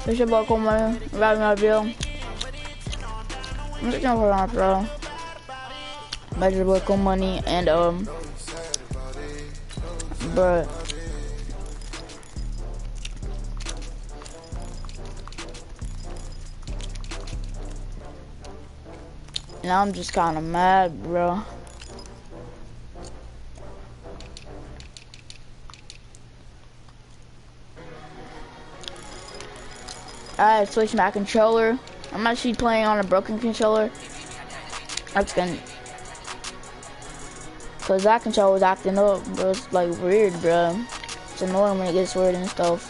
It's your boy Coolmoney. We got another video. I'm just gonna put on bro. But your boy Coolmoney and but now I'm just kinda mad, bro. I switched my controller. I'm actually playing on a broken controller. That's gonna, cause that controller was acting up, bro. It's like weird, bro. It's annoying when it gets weird and stuff.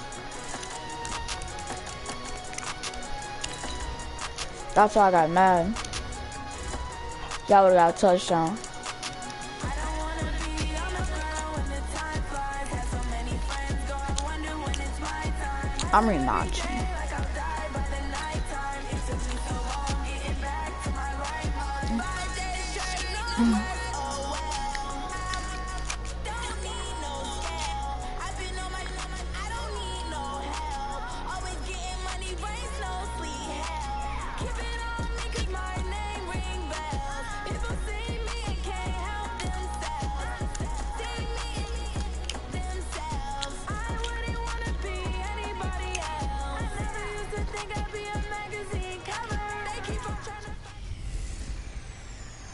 That's why I got mad. Y'all would've got a touchdown. I'm rematching.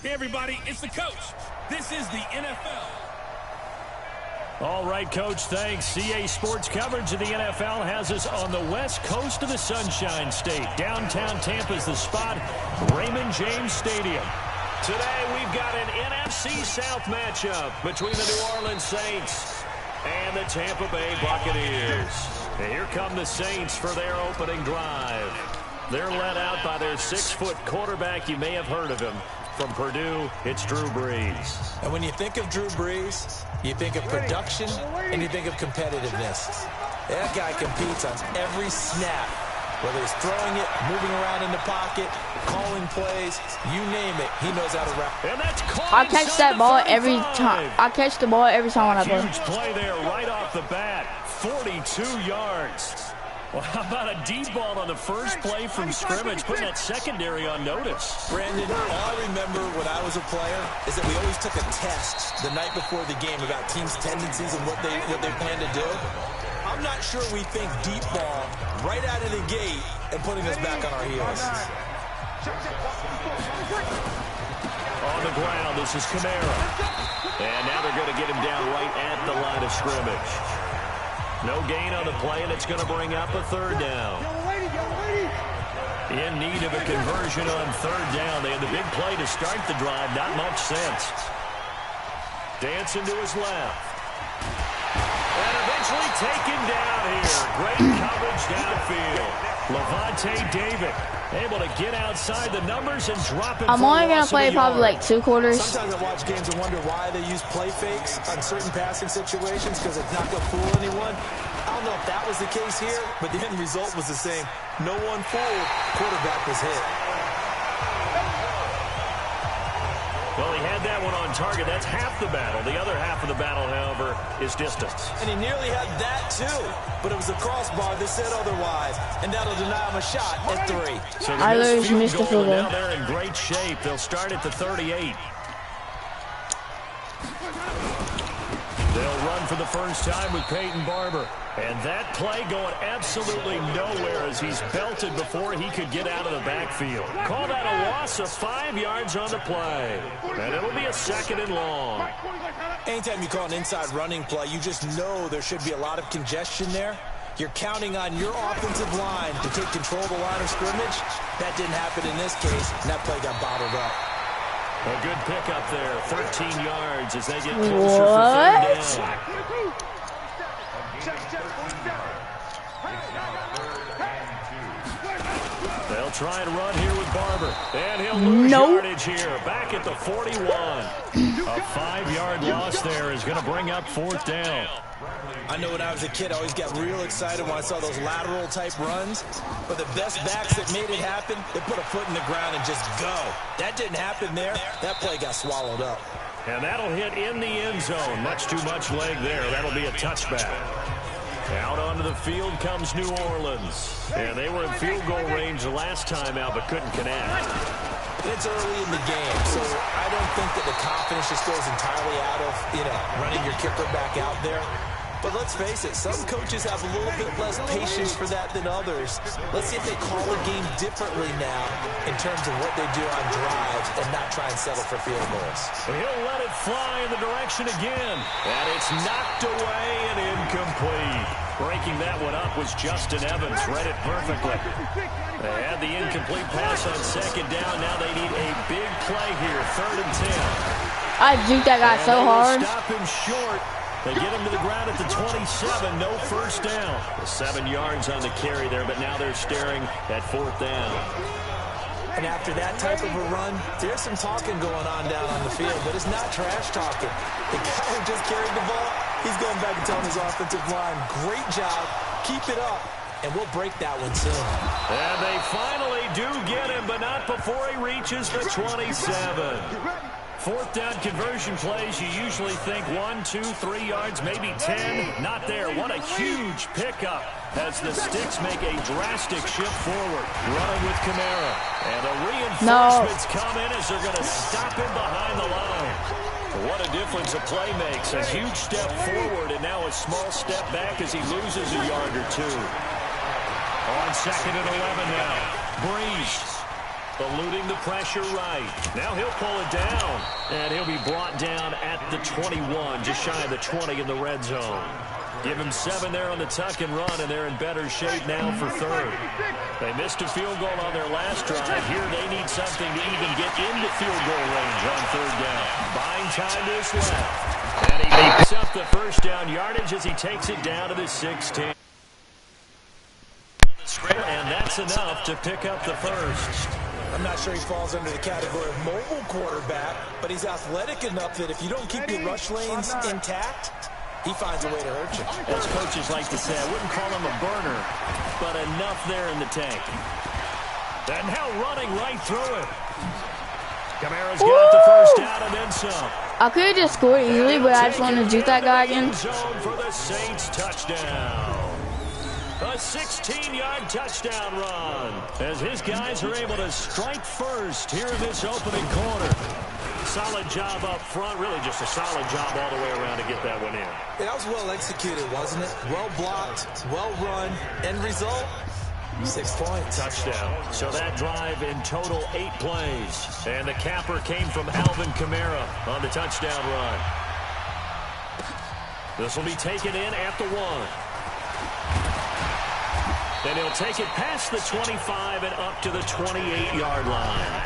Hey everybody, it's the coach. This is the NFL. All right, Coach, thanks. CA Sports coverage of the NFL has us on the west coast of the Sunshine State. Downtown Tampa's the spot, Raymond James Stadium. Today we've got an NFC South matchup between the New Orleans Saints and the Tampa Bay Buccaneers. And here come the Saints for their opening drive. They're led out by their 6-foot quarterback. You may have heard of him. From Purdue, it's Drew Brees. And when you think of Drew Brees, you think of production and you think of competitiveness. That guy competes on every snap, whether he's throwing it, moving around in the pocket, calling plays, you name it, he knows how to route. And that's caught. I catch that ball every time. I catch the ball every time when I play. Huge play there right off the bat. 42 yards. Well, how about a deep ball on the first play from scrimmage, putting that secondary on notice? Brandon, all I remember when I was a player is that we always took a test the night before the game about teams' tendencies and what they plan to do. I'm not sure we think deep ball right out of the gate and putting us back on our heels. On the ground, this is Kamara. And now they're going to get him down right at the line of scrimmage. No gain on the play, and it's going to bring up a third down. In need of a conversion on third down. They had the big play to start the drive. Not much sense. Dancing to his left. And eventually taken down here. Great coverage downfield. Levante David able to get outside the numbers and drop it. I'm only going to play probably like 2 quarters. Sometimes I watch games and wonder why they use play fakes on certain passing situations because it's not going to fool anyone. I don't know if that was the case here, but the end result was the same. No one fooled. Quarterback was hit. Well, he had that one on target. That's half the battle. The other half of the battle, however, is distance. And he nearly had that, too. But it was a crossbar that said otherwise. And that'll deny him a shot at 3. So I literally missed the field goal. Now they're in great shape. They'll start at the 38. They'll run for the first time with Peyton Barber. And that play going absolutely nowhere as he's belted before he could get out of the backfield. Call that a loss of 5 yards on the play. And it'll be a 2nd and long. Anytime you call an inside running play, you just know there should be a lot of congestion there. You're counting on your offensive line to take control of the line of scrimmage. That didn't happen in this case, and that play got bottled up. A good pickup there, 13 yards as they get closer for third down. They'll try and run here with Barber. And he'll lose yardage here. Back at the 41. A 5-yard loss there is going to bring up 4th down. I know when I was a kid, I always got real excited when I saw those lateral type runs. But the best backs that made it happen, they put a foot in the ground and just go. That didn't happen there. That play got swallowed up. And that'll hit in the end zone. Much too much leg there. That'll be a touchback. Out onto the field comes New Orleans. And they were in field goal range the last time out, but couldn't connect. It's early in the game, so I don't think that the confidence just goes entirely out of, running your kicker back out there. But let's face it, some coaches have a little bit less patience for that than others. Let's see if they call the game differently now in terms of what they do on drives and not try and settle for field goals. He'll let it fly in the direction again. And it's knocked away and incomplete. Breaking that one up was Justin Evans. Read it perfectly. They had the incomplete pass on second down. Now they need a big play here. 3rd and 10. I juked that guy so hard. Stop him short. They get him to the ground at the 27. No first down. 7 yards on the carry there, but now they're staring at 4th down. And after that type of a run, there's some talking going on down on the field, but it's not trash talking. The guy who just carried the ball, he's going back and telling his offensive line, great job, keep it up, and we'll break that one soon. And they finally do get him, but not before he reaches the 27. 4th down conversion plays, you usually think 1, 2, 3 yards, maybe 10. Not there. What a huge pickup as the Sticks make a drastic shift forward. Running with Kamara. And the reinforcements come in as they're going to stop him behind the line. What a difference a play makes. A huge step forward and now a small step back as he loses a yard or 2. On 2nd and 11 now. Breeze. Eluding the pressure right. Now he'll pull it down. And he'll be brought down at the 21, just shy of the 20 in the red zone. Give him 7 there on the tuck and run, and they're in better shape now for 3rd. They missed a field goal on their last drive. Here they need something to even get into field goal range on 3rd down. Buying time to his left. And he picks up the first down yardage as he takes it down to the 16. And that's enough to pick up the first. I'm not sure he falls under the category of mobile quarterback, but he's athletic enough that if you don't keep your rush lanes intact, he finds a way to hurt you. As coaches like to say, I wouldn't call him a burner, but enough there in the tank. And now running right through it. Kamara's got the first down and then some. I could have just scored easily, but I just wanted to juke that guy again. Zone for the Saints touchdown. A 16-yard touchdown run as his guys are able to strike first here in this opening quarter. Solid job up front, really just a solid job all the way around to get that one in. That was well executed, wasn't it? Well blocked, well run, end result, 6 points. Touchdown. So that drive in total 8 plays. And the capper came from Alvin Kamara on the touchdown run. This will be taken in at the 1. Then he'll take it past the 25 and up to the 28-yard line.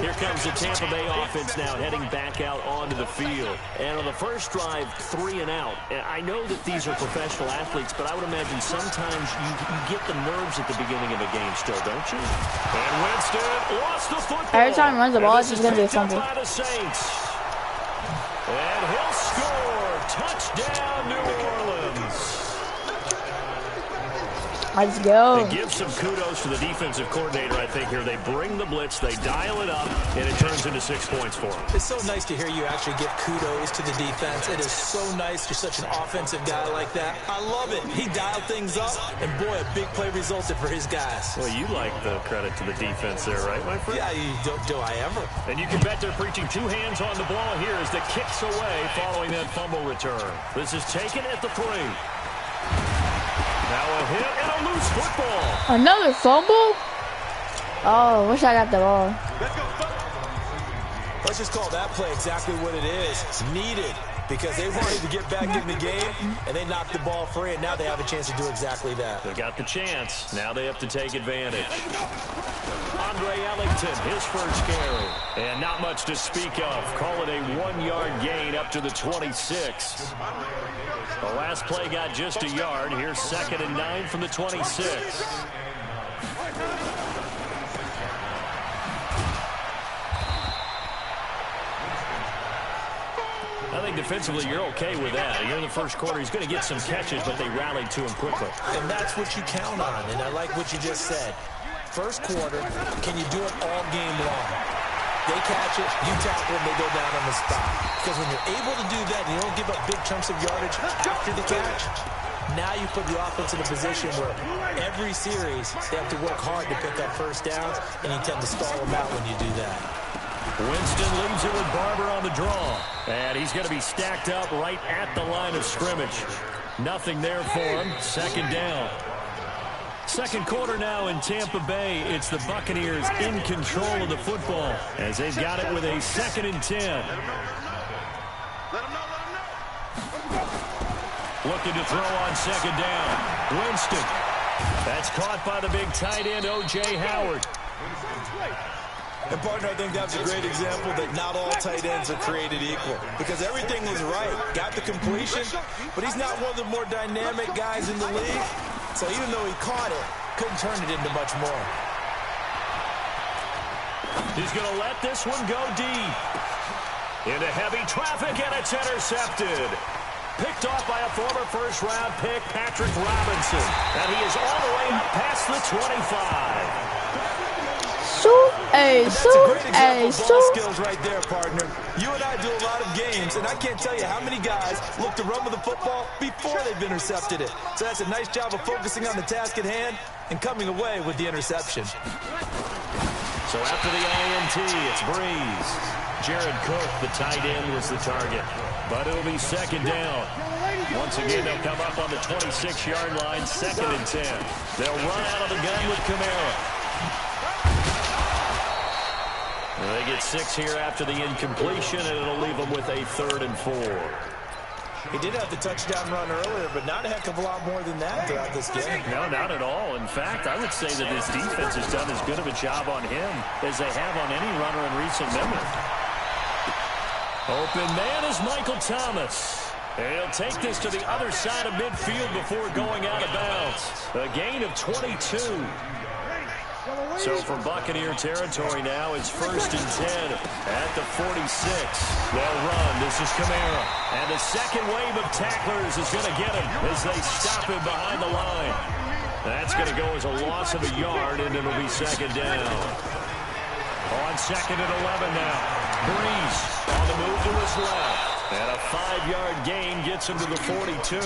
Here comes the Tampa Bay offense now heading back out onto the field. And on the first drive, 3 and out. I know that these are professional athletes, but I would imagine sometimes you get the nerves at the beginning of a game still, don't you? And Winston lost the football. Every time he runs the ball, it's just going to be a fumble. And he'll score. Touchdown, New Orleans. Let's go. They give some kudos to the defensive coordinator, I think, here. They bring the blitz, they dial it up, and it turns into 6 points for them. It's so nice to hear you actually give kudos to the defense. It is so nice. You're such an offensive guy like that. I love it. He dialed things up, and boy, a big play resulted for his guys. Well, you like the credit to the defense there, right, my friend? Yeah, do I ever. And you can bet they're preaching 2 hands on the ball here as the kick's away following that fumble return. This is taken at the 3. Now a hit and a loose football. Another fumble? Oh, wish I got the ball. Let's just call that play exactly what it is. Needed, because they wanted to get back in the game, and they knocked the ball free, and now they have a chance to do exactly that. They got the chance. Now they have to take advantage. Andre Ellington, his first carry. And not much to speak of. Call it a 1-yard gain up to the 26. The last play got just a yard. Here's 2nd and 9 from the 26. I think defensively you're okay with that. You're in the first quarter. He's going to get some catches, but they rallied to him quickly. And that's what you count on, and I like what you just said. First quarter, can you do it all game long? They catch it, you tackle them, they go down on the spot. Because when you're able to do that and you don't give up big chunks of yardage after the catch, now you put the offense in a position where every series they have to work hard to pick up first downs, and you tend to stall them out when you do that. Winston leaves it with Barber on the draw. And he's going to be stacked up right at the line of scrimmage. Nothing there for him. Second down. Second quarter now in Tampa Bay. It's the Buccaneers in control of the football as they've got it with a 2nd and 10. Looking to throw on second down. Winston. That's caught by the big tight end, O.J. Howard. And, partner, I think that's a great example that not all tight ends are created equal. Because everything was right. Got the completion, but he's not one of the more dynamic guys in the league. So even though he caught it, couldn't turn it into much more. He's going to let this one go deep. Into heavy traffic, and it's intercepted. Picked off by a former first-round pick, Patrick Robinson. And he is all the way up past the 25. Skills right there, partner. You and I do a lot of games, and I can't tell you how many guys look to run with the football before they've intercepted it. So that's a nice job of focusing on the task at hand and coming away with the interception. So after the INT, it's Breeze. Jared Cook, the tight end, was the target. But it'll be second down. Once again, they'll come up on the 26-yard line, 2nd and 10. They'll run out of the gun with Kamara. They get 6 here after the incompletion, and it'll leave them with a 3rd and 4. He did have the touchdown run earlier, but not a heck of a lot more than that throughout this game. No, not at all. In fact, I would say that this defense has done as good of a job on him as they have on any runner in recent memory. Open man is Michael Thomas. And he'll take this to the other side of midfield before going out of bounds. A gain of 22. So from Buccaneer territory now, it's 1st and 10 at the 46. They'll run. This is Kamara. And the second wave of tacklers is going to get him as they stop him behind the line. That's going to go as a loss of a yard, and it'll be second down. On 2nd and 11 now. Breeze on the move to his left. And a 5-yard gain gets him to the 42.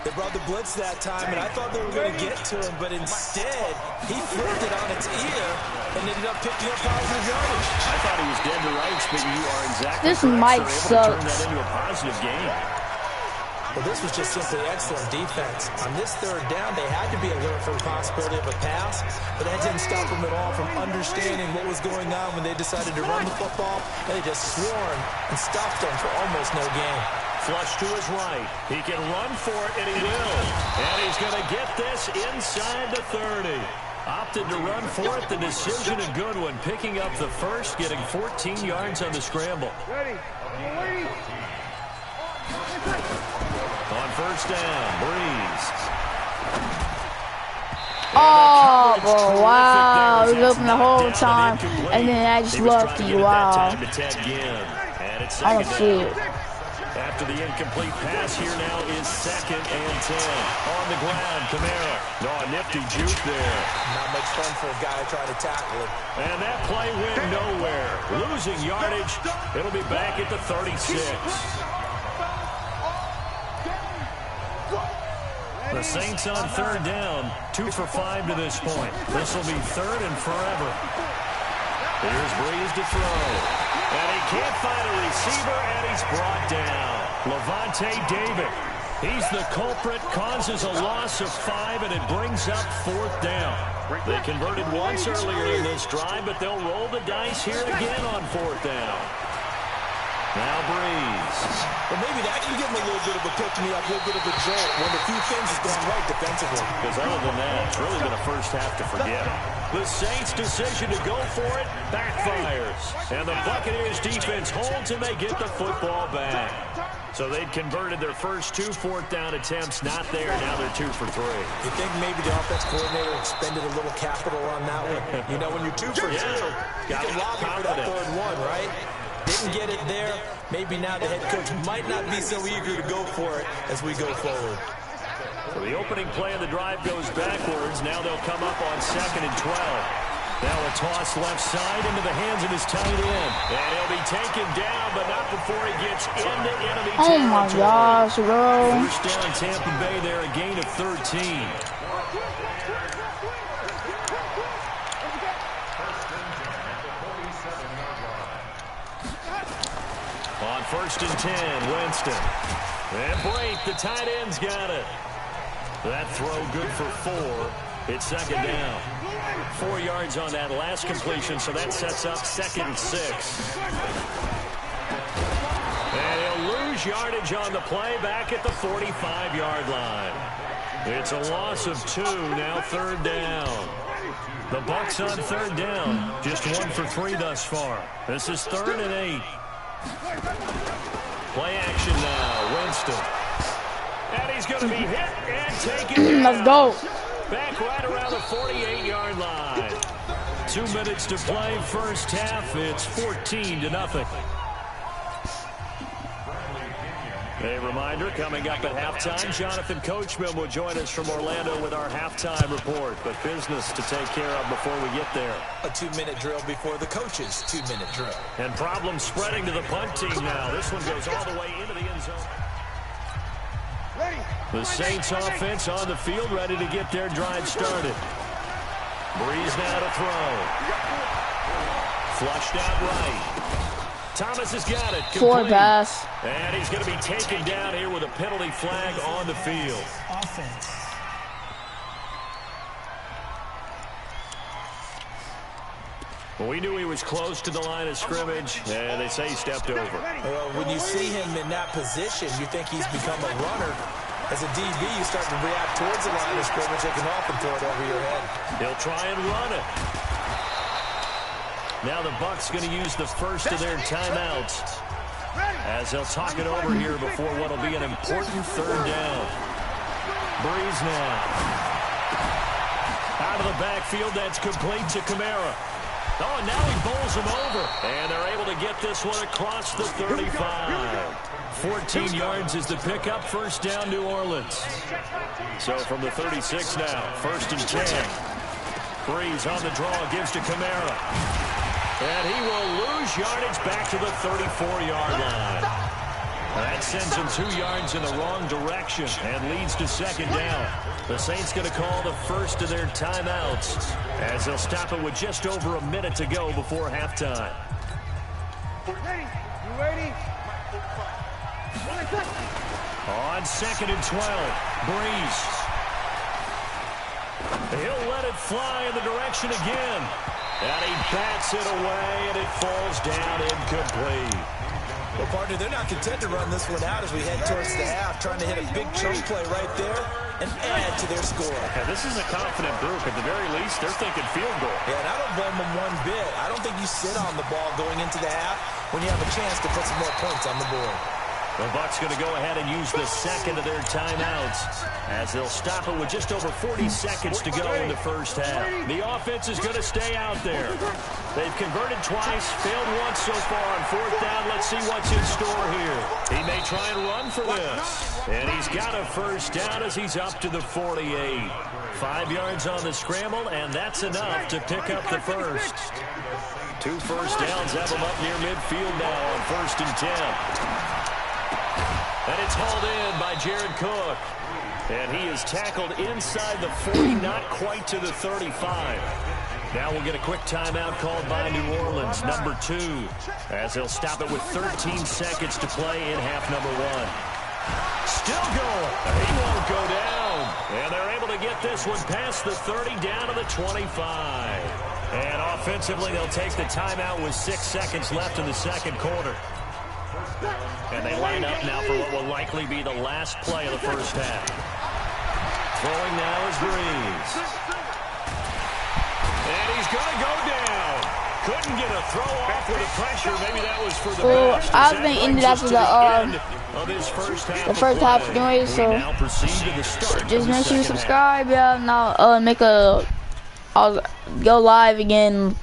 They brought the blitz that time, and I thought they were going to get to him, but instead, he flipped it on its ear and ended up picking up positive yardage. I thought he was dead to rights, but you are exactly this correct. might suck. Turn that into a positive game. Well, this was just simply excellent defense. On this 3rd down, they had to be alert for the possibility of a pass, but that didn't stop them at all from understanding what was going on when they decided to run the football, and they just swarmed and stopped them for almost no gain. Flush to his right. He can run for it, and he will. And he's going to get this inside the 30. Opted to run for it. The decision a good one. Picking up the first, getting 14 yards on the scramble. On 1st down, Breeze. Oh, bro, wow. He was open the whole time, and then I just lucky. Wow. I don't see it. After the incomplete pass, here now is 2nd and 10. On the ground, Kamara. No, a nifty juke there. Not much fun for a guy trying to tackle it. And that play went nowhere. Losing yardage. It'll be back at the 36. The Saints on 3rd down. 2 for 5 to this point. This will be 3rd and forever. Here's Breeze to throw. And he can't find a receiver, and he's brought down. Levante David. He's the culprit, causes a loss of 5, and it brings up 4th down. They converted once earlier in this drive, but they'll roll the dice here again on 4th down. Now Breeze. Well, maybe that can give him a little bit of a pick-me-up, a little bit of a jolt when a few things have gone right defensively. Because other than that, it's really been a first half to forget. The Saints' decision to go for it backfires. And the Buccaneers' defense holds, and they get the football back. So they'd converted their first 2 4th down attempts. Not there. Now they're 2 for 3. You think maybe the offense coordinator expended a little capital on that one? You know, when you're 2 for 2, you can lob it for that 3rd one, right? Didn't get it there. Maybe now the head coach might not be so eager to go for it as we go forward. So the opening play of the drive goes backwards. Now they'll come up on 2nd and 12. Now a toss left side into the hands of his tight end. And he'll be taken down, but not before he gets into enemy territory. Oh my gosh, bro. First down Tampa Bay there, a gain of 13. On 1st and 10, Winston. And break, the tight end's got it. That throw good for 4. It's 2nd down. 4 yards on that last completion, so that sets up 2nd and 6. And he'll lose yardage on the play back at the 45-yard line. It's a loss of 2, now 3rd down. The Bucs on 3rd down, just 1 for 3 thus far. This is 3rd and 8. Play action now, Winston. And he's going to be hit and taken. Let's go. Back right around the 48-yard line. 2 minutes to play, first half. It's 14-0. A reminder, coming up at halftime, Jonathan Coachman will join us from Orlando with our halftime report. But business to take care of before we get there. A 2-minute drill before the coach's 2-minute drill. And problems spreading to the punt team now. This one goes all the way into the end zone. The Saints offense on the field, ready to get their drive started. Breeze now to throw. Flushed out right. Thomas has got it. Complete. 4 pass. And he's going to be taken down here with a penalty flag on the field. Offense. Well, we knew he was close to the line of scrimmage, and they say he stepped over. Well, when you see him in that position, you think he's become a runner. As a DB, you start to react towards the line of scrimmage. They can often throw it over your head. He'll try and run it. Now the Bucs going to use the first of their timeouts as they'll talk it over here before what will be an important 3rd down. Breeze now. Out of the backfield, that's complete to Kamara. Oh, and now he bowls him over. And they're able to get this one across the 35. 14 yards is the pickup. First down, New Orleans. So from the 36 now, 1st and 10. Breeze on the draw, gives to Kamara. And he will lose yardage back to the 34-yard line. That sends him 2 yards in the wrong direction and leads to 2nd down. The Saints going to call the first of their timeouts as they'll stop it with just over a minute to go before halftime. You ready? On 2nd and 12, Breeze. He'll let it fly in the direction again. And he bats it away, and it falls down incomplete. Well, partner, they're not content to run this one out as we head towards the half, trying to hit a big chunk play right there and add to their score. Yeah, this is a confident group. At the very least, they're thinking field goal. Yeah, and I don't blame them one bit. I don't think you sit on the ball going into the half when you have a chance to put some more points on the board. The Bucs going to go ahead and use the second of their timeouts as they'll stop it with just over 40 seconds to go in the first half. The offense is going to stay out there. They've converted twice, failed once so far on 4th down. Let's see what's in store here. He may try and run for this. And he's got a first down as he's up to the 48. 5 yards on the scramble, and that's enough to pick up the first. 2 first downs have him up near midfield now on 1st and 10. And it's hauled in by Jared Cook. And he is tackled inside the 40, not quite to the 35. Now we'll get a quick timeout called by New Orleans, number 2, as they'll stop it with 13 seconds to play in half number 1. Still going. He won't go down. And they're able to get this one past the 30 down to the 25. And offensively, they'll take the timeout with 6 seconds left in the second quarter. And they line up now for what will likely be the last play of the first half. Throwing now is Breeze. And he's going to go down. Couldn't get a throw off with the pressure. Maybe that was for the best. I think ended after the first half anyway, so just make sure you subscribe, yeah, and I'll I'll go live again later.